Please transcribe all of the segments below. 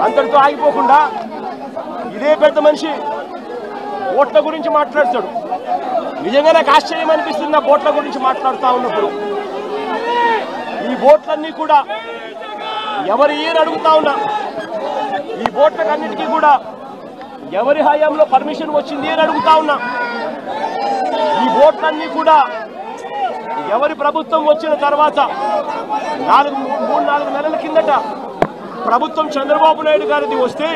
అంతటితో ఆగిపోకుండా ఇదే పెద్ద మనిషి ఓట్ల గురించి మాట్లాడతాడు. నిజంగా నాకు ఆశ్చర్యం అనిపిస్తుంది ఆ ఓట్ల గురించి మాట్లాడుతూ ఉన్నప్పుడు. ఈ ఓట్లన్నీ కూడా ఎవరు ఏని అడుగుతా ఉన్నా, ఈ ఓట్లకన్నిటికీ కూడా ఎవరి హయాంలో పర్మిషన్ వచ్చింది అని అడుగుతా ఉన్నా. ఈ ఓట్లన్నీ కూడా ఎవరి ప్రభుత్వం వచ్చిన తర్వాత 3-4 నెలల కిందట ప్రభుత్వం చంద్రబాబు నాయుడు గారిది వస్తే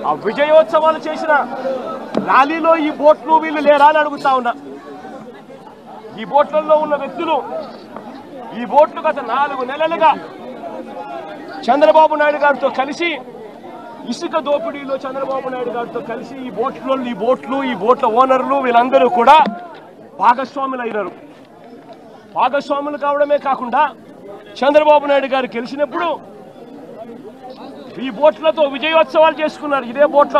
ఆ విజయోత్సవాలు చేసిన ర్యాలీలో ఈ ఓట్లు వీళ్ళు లేరా అని అడుగుతా ఉన్నా. ఈ ఓట్లలో ఉన్న వ్యక్తులు ఈ ఓట్లు గత 4 నెలలుగా చంద్రబాబు నాయుడు గారితో కలిసి ఇసుక దోపిడీలో చంద్రబాబు నాయుడు గారితో కలిసి ఈ ఓట్ల ఓనర్లు వీళ్ళందరూ కూడా భాగస్వాములు అయినారు. భాగస్వాములు కావడమే కాకుండా చంద్రబాబు నాయుడు గారు గెలిచినప్పుడు ఈ ఓట్లతో విజయోత్సవాలు చేసుకున్నారు. ఇదే ఓట్ల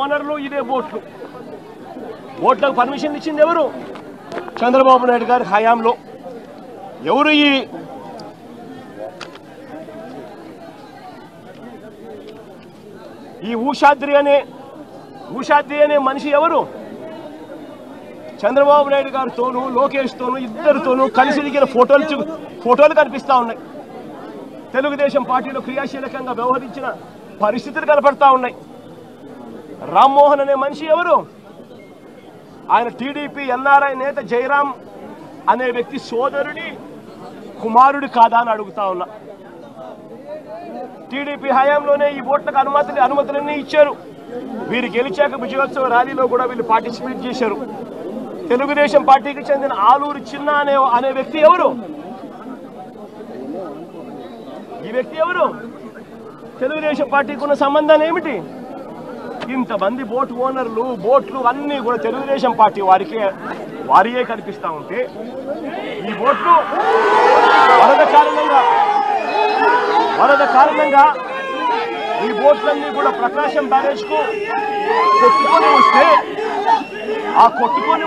ఓనర్లు, ఇదే ఓట్లకు పర్మిషన్ ఇచ్చింది ఎవరు? చంద్రబాబు నాయుడు గారి హయాంలో. ఎవరు ఈ ఊషాద్రి అనే మనిషి ఎవరు? చంద్రబాబు నాయుడు గారితోనూ లోకేష్తోనూ ఇద్దరితోనూ కలిసి దిగిన ఫోటోలు కనిపిస్తూ ఉన్నాయి. తెలుగుదేశం పార్టీలో క్రియాశీలకంగా వ్యవహరించిన పరిస్థితులు కనపడతా ఉన్నాయి. రామ్మోహన్ అనే మనిషి ఎవరు? ఆయన టీడీపీ ఎన్ఆర్ఐ నేత జయరాం అనే వ్యక్తి సోదరుడి కుమారుడు కాదా అని అడుగుతా ఉన్నా. టీడీపీ హయాంలోనే ఈ ఓట్లకు అనుమతులన్నీ ఇచ్చారు. వీరు గెలిచాక విజయోత్సవ ర్యాలీలో కూడా వీళ్ళు పార్టిసిపేట్ చేశారు. తెలుగుదేశం పార్టీకి చెందిన ఆలూరు చిన్న అనే వ్యక్తి ఎవరు? ఈ వ్యక్తి ఎవరు? తెలుగుదేశం పార్టీకి ఉన్న సంబంధాలు ఏమిటి? ఇంతమంది ఓట్లు అన్నీ కూడా తెలుగుదేశం పార్టీ వారియే కనిపిస్తూ ఉంటే ఈ ఓట్లు వరద కారణంగా ఈ ఓట్లన్నీ కూడా ప్రకాశం బ్యారేజ్కు కొట్టుకొని వస్తే ఆ కొట్టుకొని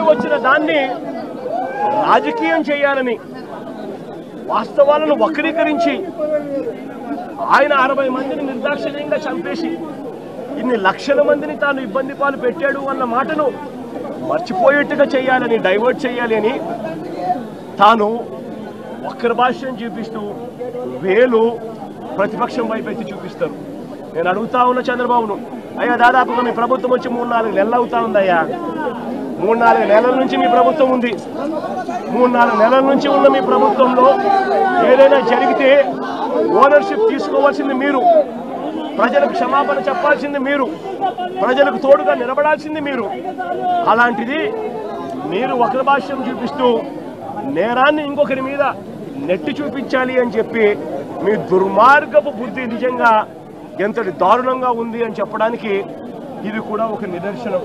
వచ్చిన దాన్ని రాజకీయం చేయాలని వాస్తవాలను వక్రీకరించి ఆయన 60 మందిని నిర్దాక్షిణ్యంగా చంపేసి ఇన్ని లక్షల మందిని తాను ఇబ్బంది పాలు పెట్టాడు అన్న మాటను మర్చిపోయేట్టుగా చేయాలని, డైవర్ట్ చేయాలి అని తాను వక్ర భాష్యం చూపిస్తూ వేలు ప్రతిపక్షం వైపు ఎత్తి చూపిస్తారు. నేను అడుగుతా ఉన్న చంద్రబాబును, అయ్యా దాదాపుగా మీ ప్రభుత్వం వచ్చి 3-4 నెలలు అవుతా ఉందయ్యా. 3-4 నెలల నుంచి మీ ప్రభుత్వం ఉంది. 3-4 నెలల నుంచి ఉన్న మీ ప్రభుత్వంలో ఏదైనా జరిగితే ఓనర్షిప్ తీసుకోవాల్సింది మీరు, ప్రజలకు క్షమాపణ చెప్పాల్సింది మీరు, ప్రజలకు తోడుగా నిలబడాల్సింది మీరు. అలాంటిది మీరు వక్ర భాష్యం చూపిస్తూ నేరాన్ని ఇంకొకరి మీద నెట్టి చూపించాలి అని చెప్పి మీ దుర్మార్గపు బుద్ధి నిజంగా ఎంతటి దారుణంగా ఉంది అని చెప్పడానికి ఇది కూడా ఒక నిదర్శనం.